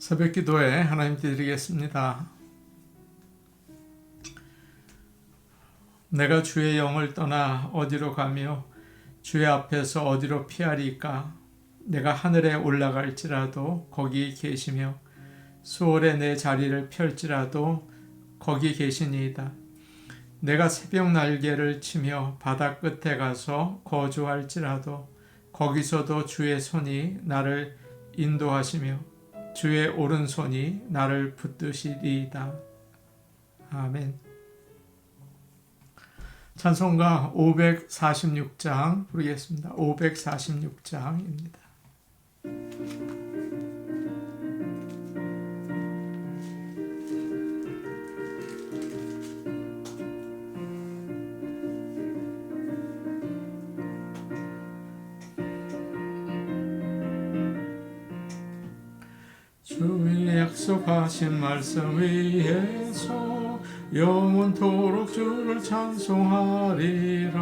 새벽 기도에 하나님 드리겠습니다. 내가 주의 영을 떠나 어디로 가며 주의 앞에서 어디로 피하리까? 내가 하늘에 올라갈지라도 거기 계시며 수월에 내 자리를 펼지라도 거기 계시니이다. 내가 새벽 날개를 치며 바다 끝에 가서 거주할지라도 거기서도 주의 손이 나를 인도하시며 주의 오른손이 나를 붙드시리이다. 아멘. 찬송가 546장 부르겠습니다. 546장입니다. 주의 약속하신 말씀 위에서 영원토록 주를 찬송하리라.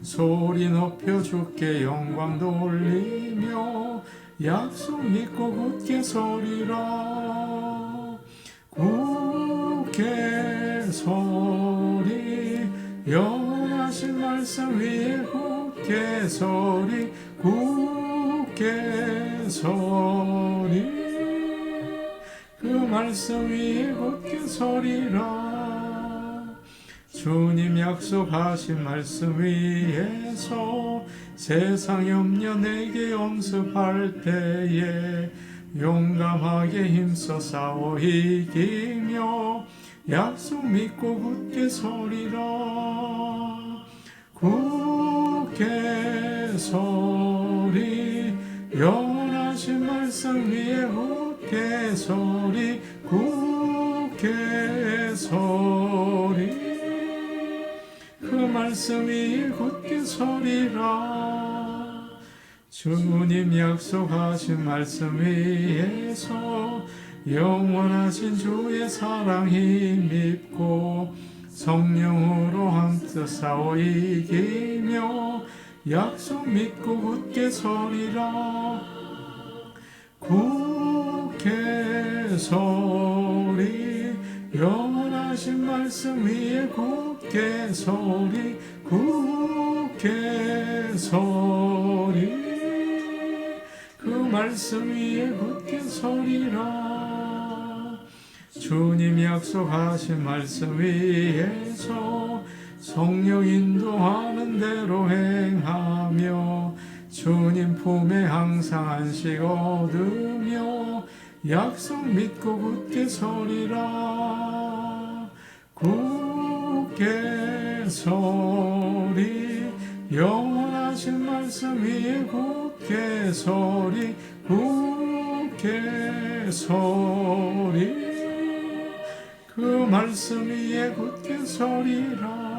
소리 높여 주께 영광 돌리며 약속 믿고 굳게 서리라. 굳게 서리 영원하신 말씀 위에 굳게 서리 굳게 서리 그 말씀 위에 굳게 서리라. 주님 약속하신 말씀 위에서 세상 염려 내게 엄습할 때에 용감하게 힘써 싸워 이기며 약속 믿고 굳게 서리라. 굳게 서리 영원하신 말씀 위에 굳게 서리 굳게 서리 그 말씀 위에 굳게 서리라. 주님 약속하신 말씀 위에서 영원하신 주의 사랑 힘입고 성령으로 함께 싸워 이기며 약속 믿고 굳게 서리라. 굳게 서리 영원하신 말씀 위에 굳게 서리 굳게 서리 그 말씀 위에 굳게 서리라. 주님 약속하신 말씀 위에서 성령 인도하는 대로 행하며 주님 품에 항상 안식 얻으며 약속 믿고 굳게 서리라. 굳게 서리 영원하신 말씀 위에 굳게 서리 굳게 서리 그 말씀 위에 굳게 서리라.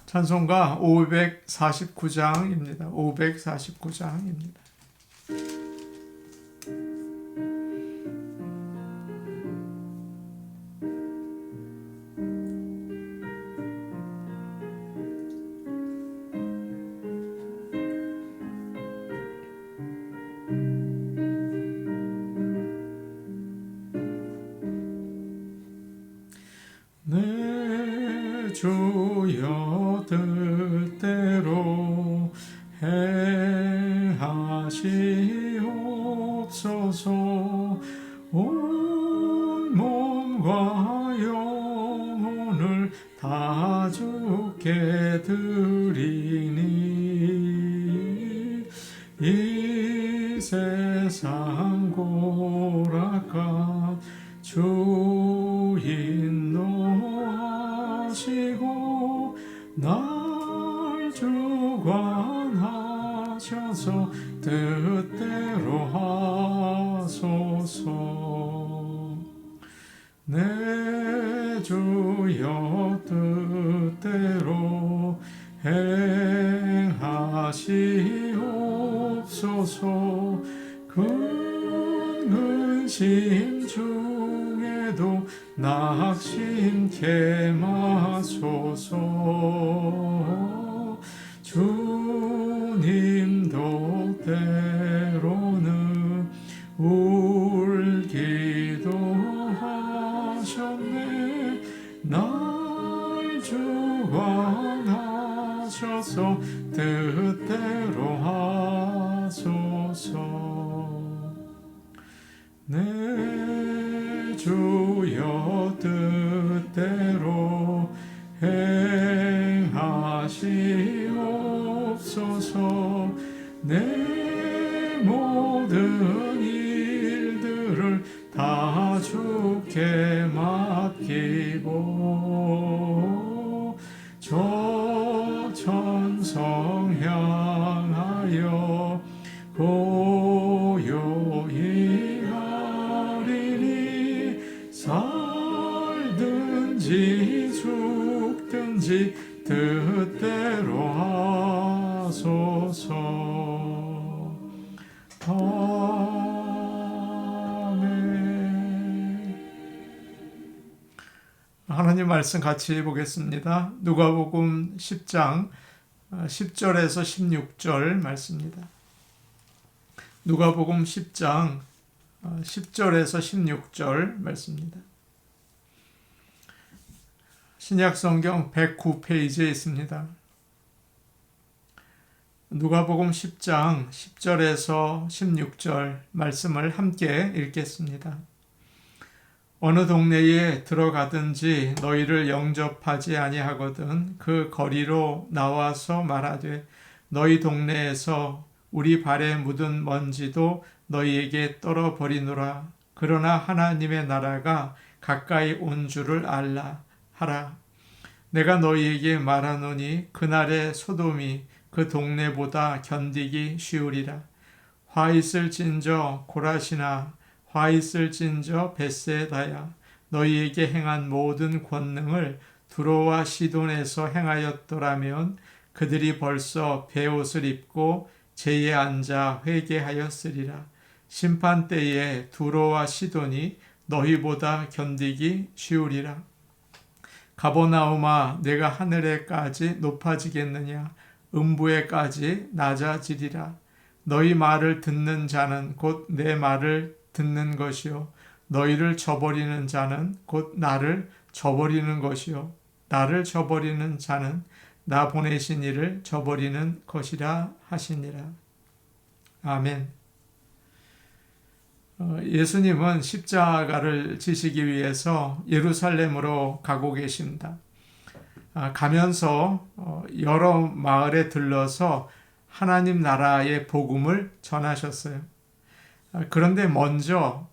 찬송가 549장입니다. 549장입니다. 내 주여 뜻대로 행하시옵소서. 온 몸과 영혼을 다 주께 드리니 이 세상 고락한 주 인도하시고 날 주관하셔서 뜻대로 하소서. 내 주여 뜻대로 행하시옵소서. 근심 중에도 낙심케 마소서. 주님 뜻대로는 주여 뜻대로 행하시옵소서. 내 모든 일들을 다 주께 맡기고 저 천성 향하여 고요히 가리니 살든지 죽든지 뜻대로 하소서. 아멘. 하나님 말씀 같이 보겠습니다. 누가복음 10장 10절에서 16절 말씀입니다. 누가복음 10장 10절에서 16절 말씀입니다. 신약성경 109페이지에 있습니다. 누가복음 10장 10절에서 16절 말씀을 함께 읽겠습니다. 어느 동네에 들어가든지 너희를 영접하지 아니하거든 그 거리로 나와서 말하되 너희 동네에서 우리 발에 묻은 먼지도 너희에게 떨어버리노라. 그러나 하나님의 나라가 가까이 온 줄을 알라 하라. 내가 너희에게 말하노니 그날의 소돔이 그 동네보다 견디기 쉬우리라. 화 있을진저 고라시나 화 있을진저 벳세다야. 너희에게 행한 모든 권능을 두로와 시돈에서 행하였더라면 그들이 벌써 베옷을 입고 제에 앉아 회개하였으리라. 심판 때에 두로와 시돈이 너희보다 견디기 쉬우리라. 가버나움아 내가 하늘에까지 높아지겠느냐 음부에까지 낮아지리라. 너희 말을 듣는 자는 곧 내 말을 듣는 것이요 너희를 저버리는 자는 곧 나를 저버리는 것이요 나를 저버리는 자는 나 보내신 이를 저버리는 것이라 하시니라. 아멘. 예수님은 십자가를 지시기 위해서 예루살렘으로 가고 계십니다. 가면서 여러 마을에 들러서 하나님 나라의 복음을 전하셨어요. 그런데 먼저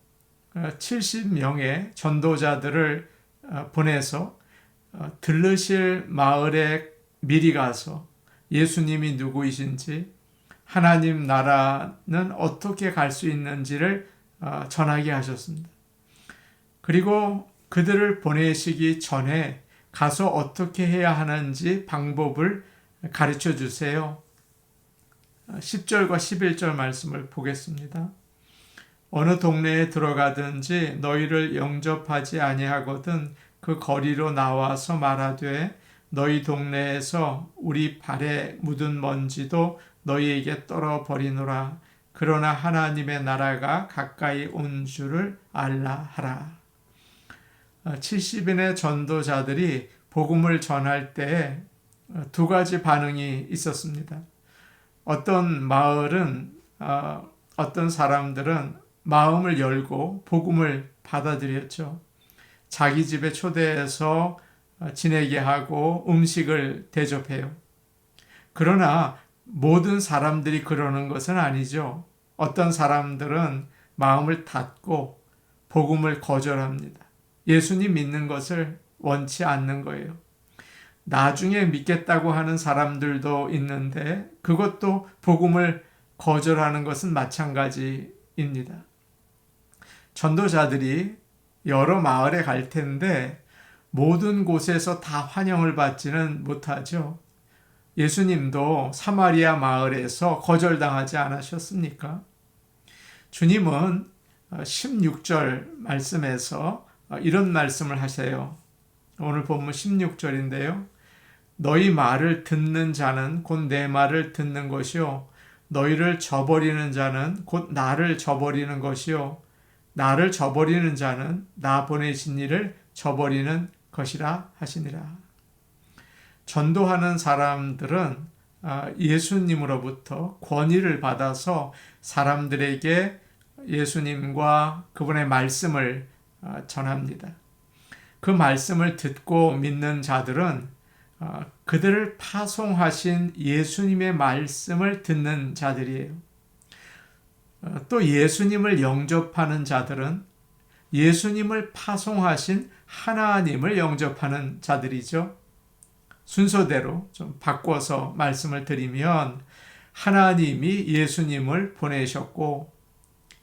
70명의 전도자들을 보내서 들르실 마을에 미리 가서 예수님이 누구이신지 하나님 나라는 어떻게 갈 수 있는지를 전하게 하셨습니다. 그리고 그들을 보내시기 전에 가서 어떻게 해야 하는지 방법을 가르쳐 주세요. 10절과 11절 말씀을 보겠습니다. 어느 동네에 들어가든지 너희를 영접하지 아니하거든 그 거리로 나와서 말하되 너희 동네에서 우리 발에 묻은 먼지도 너희에게 떨어버리노라. 그러나 하나님의 나라가 가까이 온 줄을 알라 하라. 70인의 전도자들이 복음을 전할 때 두 가지 반응이 있었습니다. 어떤 마을은 어떤 사람들은 마음을 열고 복음을 받아들였죠. 자기 집에 초대해서 지내게 하고 음식을 대접해요. 그러나 모든 사람들이 그러는 것은 아니죠. 어떤 사람들은 마음을 닫고 복음을 거절합니다. 예수님 믿는 것을 원치 않는 거예요. 나중에 믿겠다고 하는 사람들도 있는데 그것도 복음을 거절하는 것은 마찬가지입니다. 전도자들이 여러 마을에 갈 텐데 모든 곳에서 다 환영을 받지는 못하죠. 예수님도 사마리아 마을에서 거절당하지 않으셨습니까? 주님은 16절 말씀에서 이런 말씀을 하세요. 오늘 본문 16절인데요. 너희 말을 듣는 자는 곧 내 말을 듣는 것이요 너희를 저버리는 자는 곧 나를 저버리는 것이요 나를 저버리는 자는 나 보내신 이를 저버리는 것이라 하시니라. 전도하는 사람들은 예수님으로부터 권위를 받아서 사람들에게 예수님과 그분의 말씀을 전합니다. 그 말씀을 듣고 믿는 자들은 그들을 파송하신 예수님의 말씀을 듣는 자들이에요. 또 예수님을 영접하는 자들은 예수님을 파송하신 하나님을 영접하는 자들이죠. 순서대로 좀 바꿔서 말씀을 드리면 하나님이 예수님을 보내셨고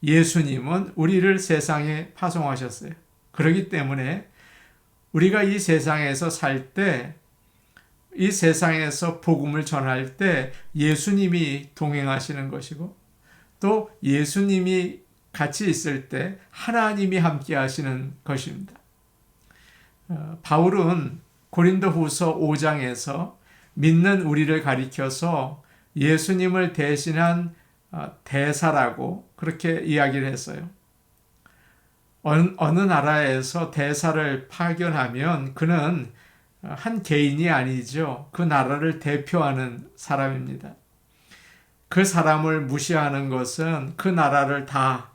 예수님은 우리를 세상에 파송하셨어요. 그렇기 때문에 우리가 이 세상에서 살 때, 이 세상에서 복음을 전할 때 예수님이 동행하시는 것이고 또 예수님이 같이 있을 때 하나님이 함께 하시는 것입니다. 바울은 고린도후서 5장에서 믿는 우리를 가리켜서 예수님을 대신한 대사라고 그렇게 이야기를 했어요. 어느 나라에서 대사를 파견하면 그는 한 개인이 아니죠. 그 나라를 대표하는 사람입니다. 그 사람을 무시하는 것은 그 나라를 다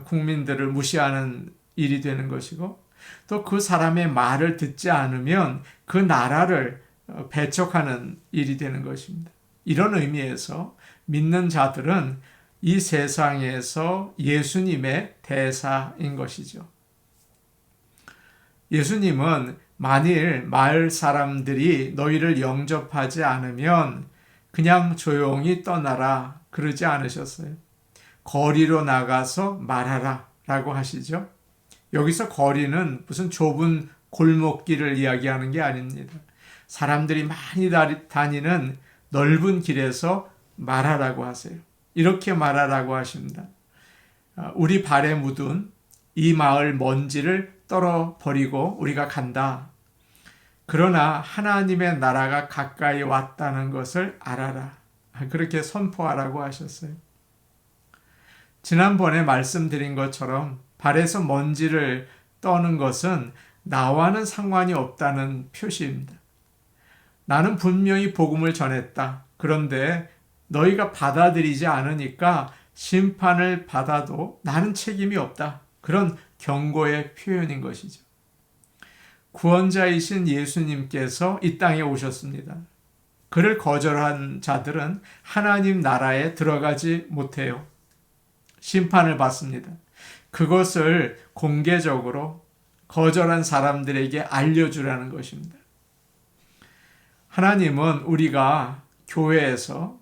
국민들을 무시하는 일이 되는 것이고 또 그 사람의 말을 듣지 않으면 그 나라를 배척하는 일이 되는 것입니다. 이런 의미에서 믿는 자들은 이 세상에서 예수님의 대사인 것이죠. 예수님은 만일 마을 사람들이 너희를 영접하지 않으면 그냥 조용히 떠나라 그러지 않으셨어요. 거리로 나가서 말하라 라고 하시죠. 여기서 거리는 무슨 좁은 골목길을 이야기하는 게 아닙니다. 사람들이 많이 다니는 넓은 길에서 말하라고 하세요. 이렇게 말하라고 하십니다. 우리 발에 묻은 이 마을 먼지를 떨어버리고 우리가 간다. 그러나 하나님의 나라가 가까이 왔다는 것을 알아라. 그렇게 선포하라고 하셨어요. 지난번에 말씀드린 것처럼 발에서 먼지를 떠는 것은 나와는 상관이 없다는 표시입니다. 나는 분명히 복음을 전했다. 그런데 너희가 받아들이지 않으니까 심판을 받아도 나는 책임이 없다. 그런 경고의 표현인 것이죠. 구원자이신 예수님께서 이 땅에 오셨습니다. 그를 거절한 자들은 하나님 나라에 들어가지 못해요. 심판을 받습니다. 그것을 공개적으로 거절한 사람들에게 알려주라는 것입니다. 하나님은 우리가 교회에서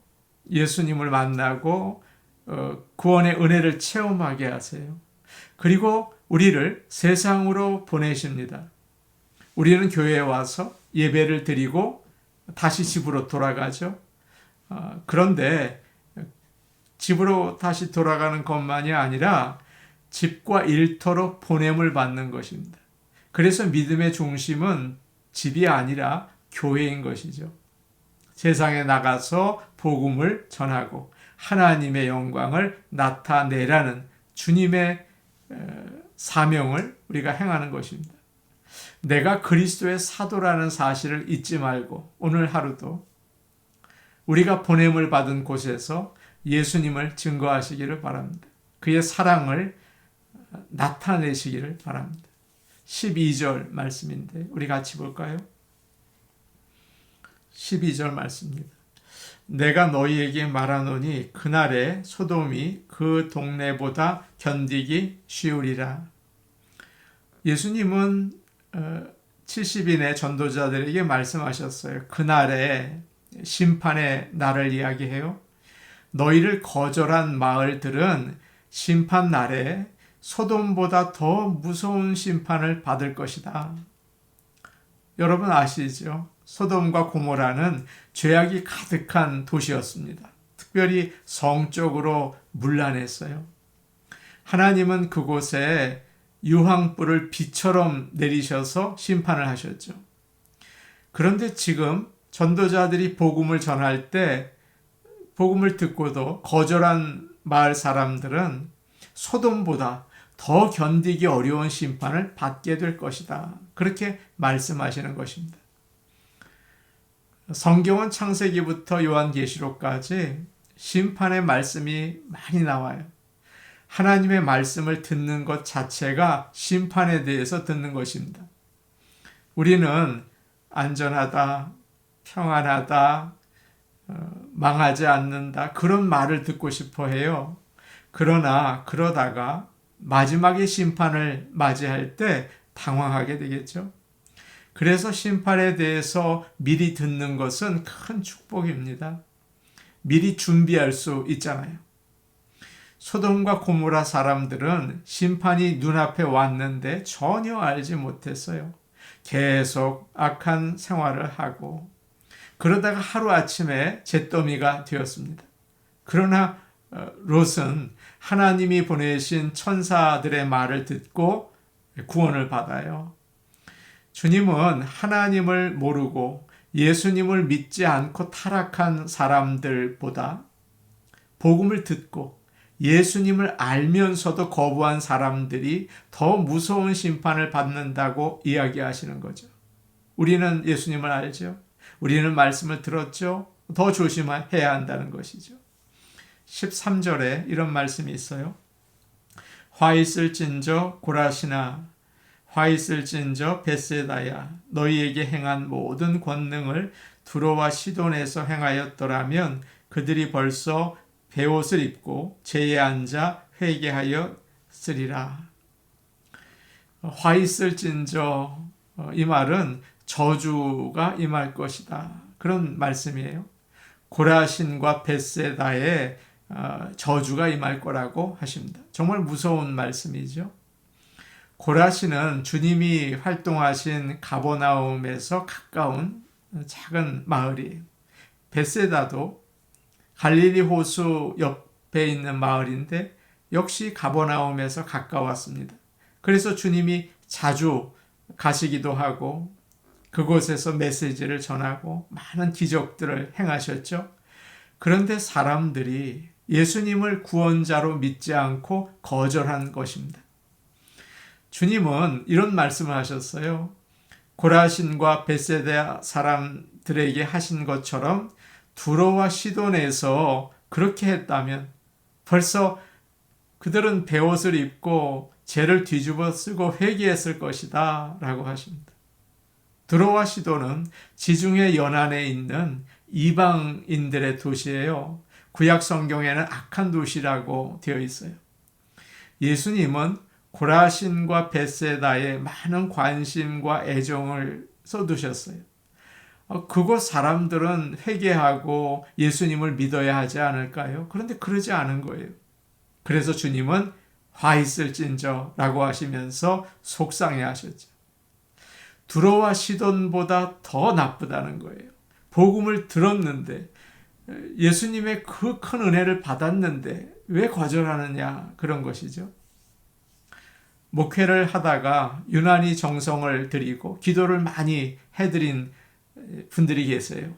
예수님을 만나고 구원의 은혜를 체험하게 하세요. 그리고 우리를 세상으로 보내십니다. 우리는 교회에 와서 예배를 드리고 다시 집으로 돌아가죠. 그런데 집으로 다시 돌아가는 것만이 아니라 집과 일터로 보냄을 받는 것입니다. 그래서 믿음의 중심은 집이 아니라 교회인 것이죠. 세상에 나가서 복음을 전하고 하나님의 영광을 나타내라는 주님의 사명을 우리가 행하는 것입니다. 내가 그리스도의 사도라는 사실을 잊지 말고 오늘 하루도 우리가 보냄을 받은 곳에서 예수님을 증거하시기를 바랍니다. 그의 사랑을 나타내시기를 바랍니다. 12절 말씀인데 우리 같이 볼까요? 12절 말씀입니다. 내가 너희에게 말하노니 그날에 소돔이 그 동네보다 견디기 쉬우리라. 예수님은 70인의 전도자들에게 말씀하셨어요. 그날에 심판의 날을 이야기해요. 너희를 거절한 마을들은 심판 날에 소돔보다 더 무서운 심판을 받을 것이다. 여러분 아시죠? 소돔과 고모라는 죄악이 가득한 도시였습니다. 특별히 성적으로 문란했어요. 하나님은 그곳에 유황불을 비처럼 내리셔서 심판을 하셨죠. 그런데 지금 전도자들이 복음을 전할 때 복음을 듣고도 거절한 마을 사람들은 소돔보다 더 견디기 어려운 심판을 받게 될 것이다. 그렇게 말씀하시는 것입니다. 성경은 창세기부터 요한계시록까지 심판의 말씀이 많이 나와요. 하나님의 말씀을 듣는 것 자체가 심판에 대해서 듣는 것입니다. 우리는 안전하다, 평안하다, 망하지 않는다, 그런 말을 듣고 싶어 해요. 그러나 그러다가 마지막에 심판을 맞이할 때 당황하게 되겠죠. 그래서 심판에 대해서 미리 듣는 것은 큰 축복입니다. 미리 준비할 수 있잖아요. 소돔과 고모라 사람들은 심판이 눈앞에 왔는데 전혀 알지 못했어요. 계속 악한 생활을 하고 그러다가 하루아침에 잿더미가 되었습니다. 그러나 롯은 하나님이 보내신 천사들의 말을 듣고 구원을 받아요. 주님은 하나님을 모르고 예수님을 믿지 않고 타락한 사람들보다 복음을 듣고 예수님을 알면서도 거부한 사람들이 더 무서운 심판을 받는다고 이야기하시는 거죠. 우리는 예수님을 알죠. 우리는 말씀을 들었죠. 더 조심해야 한다는 것이죠. 13절에 이런 말씀이 있어요. 화 있을진저 고라시나 화 있을진저 벳세다야 너희에게 행한 모든 권능을 두로와 시돈에서 행하였더라면 그들이 벌써 베옷을 입고 제에 앉아 회개하였으리라. 화 있을진저 이 말은 저주가 임할 것이다. 그런 말씀이에요. 고라신과 벳세다에 저주가 임할 거라고 하십니다. 정말 무서운 말씀이죠. 고라신은 주님이 활동하신 가버나움에서 가까운 작은 마을이에요. 벳세다도 갈릴리 호수 옆에 있는 마을인데 역시 가버나움에서 가까웠습니다. 그래서 주님이 자주 가시기도 하고 그곳에서 메시지를 전하고 많은 기적들을 행하셨죠. 그런데 사람들이 예수님을 구원자로 믿지 않고 거절한 것입니다. 주님은 이런 말씀을 하셨어요. 고라신과 벳세다 사람들에게 하신 것처럼 두로와 시돈에서 그렇게 했다면 벌써 그들은 베옷을 입고 죄를 뒤집어 쓰고 회개했을 것이다 라고 하십니다. 두로와 시돈은 지중해 연안에 있는 이방인들의 도시예요. 구약 성경에는 악한 도시라고 되어 있어요. 예수님은 고라신과 벳세다에 많은 관심과 애정을 쏟으셨어요. 그곳 사람들은 회개하고 예수님을 믿어야 하지 않을까요? 그런데 그러지 않은 거예요. 그래서 주님은 화 있을진저 라고 하시면서 속상해 하셨죠. 두로와 시돈보다 더 나쁘다는 거예요. 복음을 들었는데 예수님의 그 큰 은혜를 받았는데 왜 거절하느냐 그런 것이죠. 목회를 하다가 유난히 정성을 들이고 기도를 많이 해드린 분들이 계세요.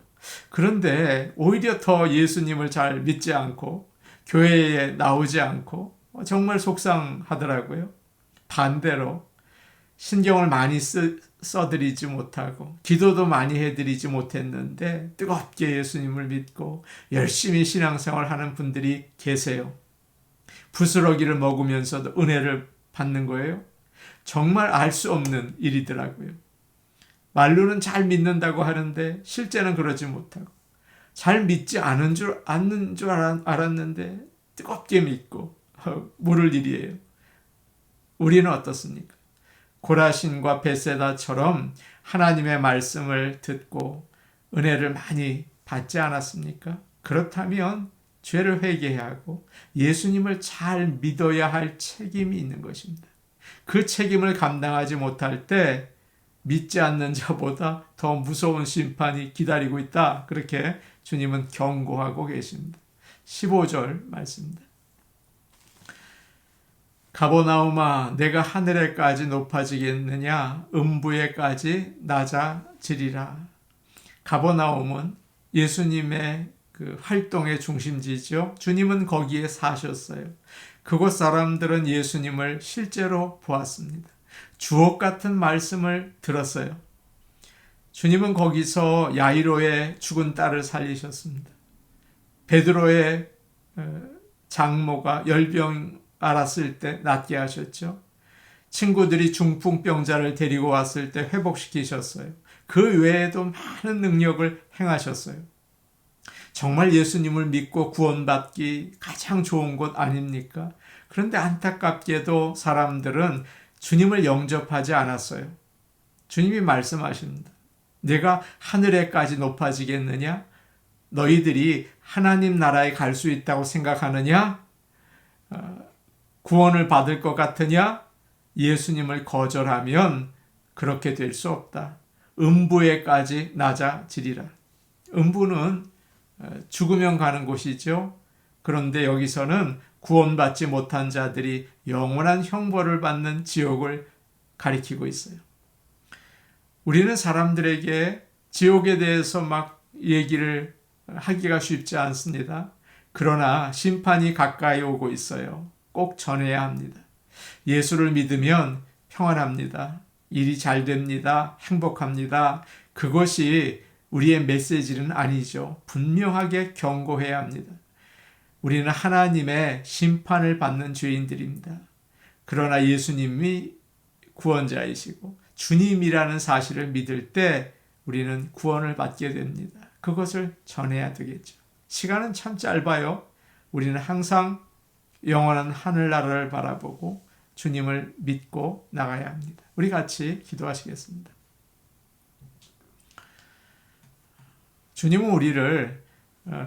그런데 오히려 더 예수님을 잘 믿지 않고 교회에 나오지 않고 정말 속상하더라고요. 반대로 신경을 많이 써드리지 못하고 기도도 많이 해드리지 못했는데 뜨겁게 예수님을 믿고 열심히 신앙생활 하는 분들이 계세요. 부스러기를 먹으면서도 은혜를 받는 거예요. 정말 알 수 없는 일이더라고요. 말로는 잘 믿는다고 하는데 실제는 그러지 못하고 잘 믿지 않는 줄 알았는데 뜨겁게 믿고 모를 일이에요. 우리는 어떻습니까? 고라신과 벳세다처럼 하나님의 말씀을 듣고 은혜를 많이 받지 않았습니까? 그렇다면 죄를 회개해야 하고 예수님을 잘 믿어야 할 책임이 있는 것입니다. 그 책임을 감당하지 못할 때 믿지 않는 자보다 더 무서운 심판이 기다리고 있다. 그렇게 주님은 경고하고 계십니다. 15절 말씀입니다. 가버나움아 내가 하늘에까지 높아지겠느냐 음부에까지 낮아지리라. 가버나움은 예수님의 그 활동의 중심지죠. 주님은 거기에 사셨어요. 그곳 사람들은 예수님을 실제로 보았습니다. 주옥 같은 말씀을 들었어요. 주님은 거기서 야이로의 죽은 딸을 살리셨습니다. 베드로의 장모가 열병 알았을 때 낫게 하셨죠. 친구들이 중풍병자를 데리고 왔을 때 회복시키셨어요. 그 외에도 많은 능력을 행하셨어요. 정말 예수님을 믿고 구원받기 가장 좋은 곳 아닙니까? 그런데 안타깝게도 사람들은 주님을 영접하지 않았어요. 주님이 말씀하십니다. 내가 하늘에까지 높아지겠느냐? 너희들이 하나님 나라에 갈 수 있다고 생각하느냐? 구원을 받을 것 같으냐? 예수님을 거절하면 그렇게 될 수 없다. 음부에까지 낮아지리라. 음부는 죽으면 가는 곳이죠. 그런데 여기서는 구원받지 못한 자들이 영원한 형벌을 받는 지옥을 가리키고 있어요. 우리는 사람들에게 지옥에 대해서 막 얘기를 하기가 쉽지 않습니다. 그러나 심판이 가까이 오고 있어요. 꼭 전해야 합니다. 예수를 믿으면 평안합니다. 일이 잘 됩니다. 행복합니다. 그것이 우리의 메시지는 아니죠. 분명하게 경고해야 합니다. 우리는 하나님의 심판을 받는 죄인들입니다. 그러나 예수님이 구원자이시고 주님이라는 사실을 믿을 때 우리는 구원을 받게 됩니다. 그것을 전해야 되겠죠. 시간은 참 짧아요. 우리는 항상 영원한 하늘나라를 바라보고 주님을 믿고 나가야 합니다. 우리 같이 기도하시겠습니다. 주님은 우리를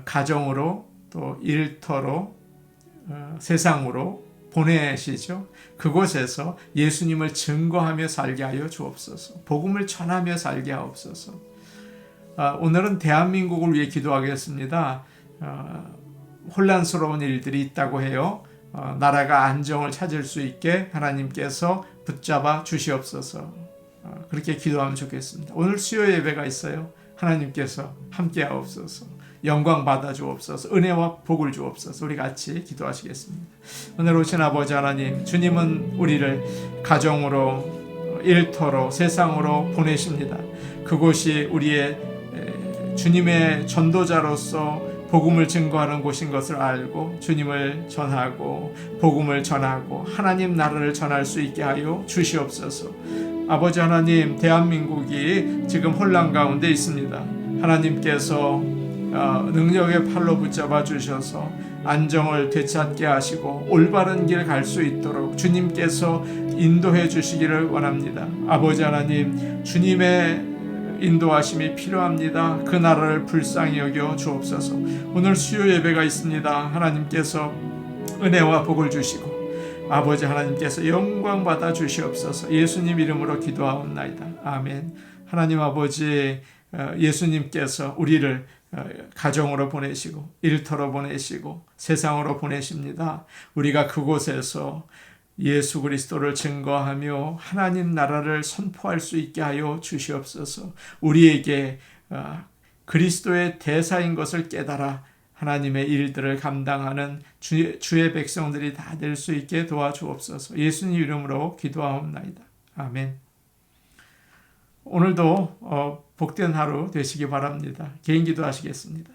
가정으로 또 일터로 세상으로 보내시죠. 그곳에서 예수님을 증거하며 살게 하여 주옵소서. 복음을 전하며 살게 하옵소서. 오늘은 대한민국을 위해 기도하겠습니다. 혼란스러운 일들이 있다고 해요. 나라가 안정을 찾을 수 있게 하나님께서 붙잡아 주시옵소서. 그렇게 기도하면 좋겠습니다. 오늘 수요 예배가 있어요. 하나님께서 함께 하옵소서. 영광 받아 주옵소서. 은혜와 복을 주옵소서. 우리 같이 기도하시겠습니다. 오늘 오신 아버지 하나님, 주님은 우리를 가정으로, 일터로, 세상으로 보내십니다. 그곳이 우리의 주님의 전도자로서 복음을 증거하는 곳인 것을 알고 주님을 전하고 복음을 전하고 하나님 나라를 전할 수 있게 하여 주시옵소서. 아버지 하나님, 대한민국이 지금 혼란 가운데 있습니다. 하나님께서 능력의 팔로 붙잡아 주셔서 안정을 되찾게 하시고 올바른 길 갈 수 있도록 주님께서 인도해 주시기를 원합니다. 아버지 하나님, 주님의 인도하심이 필요합니다. 그 나라를 불쌍히 여겨 주옵소서. 오늘 수요 예배가 있습니다. 하나님께서 은혜와 복을 주시고 아버지 하나님께서 영광 받아 주시옵소서. 예수님 이름으로 기도하옵나이다. 아멘. 하나님 아버지, 예수님께서 우리를 가정으로 보내시고 일터로 보내시고 세상으로 보내십니다. 우리가 그곳에서 예수 그리스도를 증거하며 하나님 나라를 선포할 수 있게 하여 주시옵소서. 우리에게 그리스도의 대사인 것을 깨달아 하나님의 일들을 감당하는 주의 백성들이 다 될 수 있게 도와주옵소서. 예수님 이름으로 기도하옵나이다. 아멘. 오늘도 복된 하루 되시기 바랍니다. 개인 기도하시겠습니다.